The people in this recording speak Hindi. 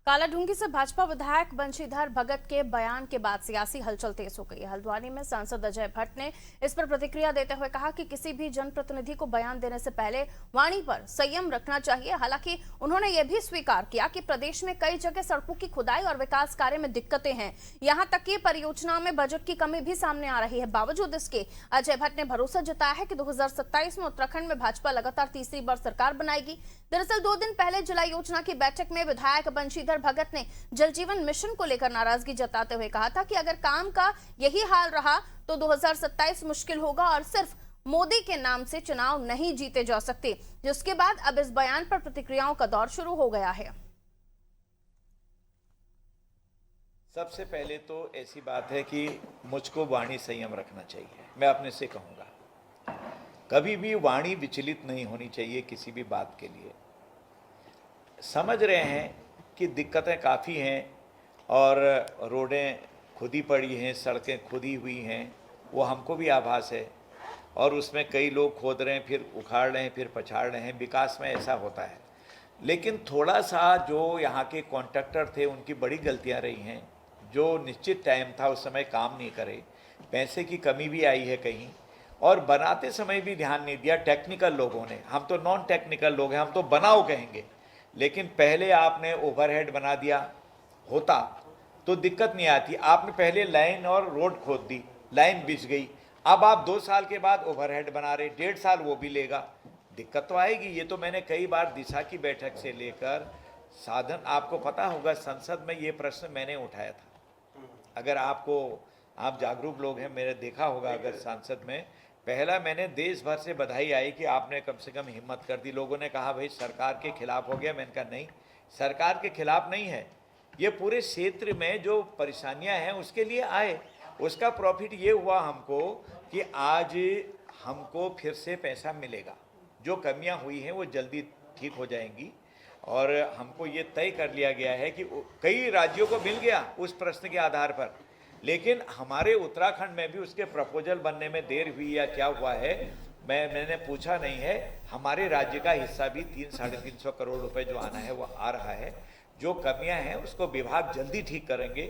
कालाढूंगी से भाजपा विधायक बंशीधर भगत के बयान के बाद सियासी हलचल तेज हो गई है। हल्द्वानी में सांसद अजय भट्ट ने इस पर प्रतिक्रिया देते हुए कहा कि किसी भी जनप्रतिनिधि को बयान देने से पहले वाणी पर संयम रखना चाहिए। हालांकि उन्होंने यह भी स्वीकार किया कि प्रदेश में कई जगह सड़कों की खुदाई और विकास कार्य में दिक्कतें हैं। यहां तक कि परियोजनाओं में बजट की कमी भी सामने आ रही है। बावजूद इसके अजय भट्ट ने भरोसा जताया है कि 2027 में उत्तराखंड में भाजपा लगातार तीसरी बार सरकार बनाएगी। दरअसल 2 दिन पहले जला योजना की बैठक में विधायक बंशीधर भगत ने जल जीवन मिशन को लेकर नाराजगी जताते हुए कहा था कि अगर काम का यही हाल रहा तो 2027 मुश्किल होगा और सिर्फ मोदी के नाम से चुनाव नहीं जीते जा सकते। जिसके बाद अब इस बयान पर प्रतिक्रियाओं का दौर शुरू हो गया है। सबसे पहले तो ऐसी बात है कि मुझको वाणी संयम रखना चाहिए। मैं अपने से कहूँगा, कभी भी वाणी विचलित नहीं होनी चाहिए किसी भी बात के लिए। समझ रहे हैं कि दिक्कतें काफ़ी हैं और रोडें खुदी पड़ी हैं, सड़कें खुदी हुई हैं, वो हमको भी आभास है और उसमें कई लोग खोद रहे हैं, फिर उखाड़ रहे हैं, फिर पछाड़ रहे हैं। विकास में ऐसा होता है, लेकिन थोड़ा सा जो यहाँ के कॉन्ट्रैक्टर थे उनकी बड़ी गलतियाँ रही हैं। जो निश्चित टाइम था उस समय काम नहीं करे, पैसे की कमी भी आई है कहीं, और बनाते समय भी ध्यान नहीं दिया टेक्निकल लोगों ने। हम तो नॉन टेक्निकल लोग हैं, हम तो बनाओ कहेंगे, लेकिन पहले आपने ओवरहेड बना दिया होता तो दिक्कत नहीं आती। आपने पहले लाइन और रोड खोद दी, लाइन बिछ गई। अब आप 2 साल के बाद ओवरहेड बना रहे, 1.5 साल वो भी लेगा, दिक्कत तो आएगी। ये तो मैंने कई बार दिशा की बैठक से लेकर साधन, आपको पता होगा संसद में ये प्रश्न मैंने उठाया था। अगर आप जागरूक लोग हैं, मैंने देखा होगा अगर संसद में पहला मैंने देश भर से बधाई आई कि आपने कम से कम हिम्मत कर दी। लोगों ने कहा भाई सरकार के खिलाफ हो गया। मैंने कहा नहीं, सरकार के खिलाफ नहीं है, ये पूरे क्षेत्र में जो परेशानियां हैं उसके लिए आए। उसका प्रॉफिट ये हुआ हमको कि आज हमको फिर से पैसा मिलेगा। जो कमियां हुई हैं वो जल्दी ठीक हो जाएंगी और हमको ये तय कर लिया गया है कि कई राज्यों को मिल गया उस प्रश्न के आधार पर, लेकिन हमारे उत्तराखंड में भी उसके प्रपोजल बनने में देर हुई या क्या हुआ है मैंने पूछा नहीं है। हमारे राज्य का हिस्सा भी 300-350 करोड़ रुपए जो आना है वो आ रहा है। जो कमियां हैं उसको विभाग जल्दी ठीक करेंगे।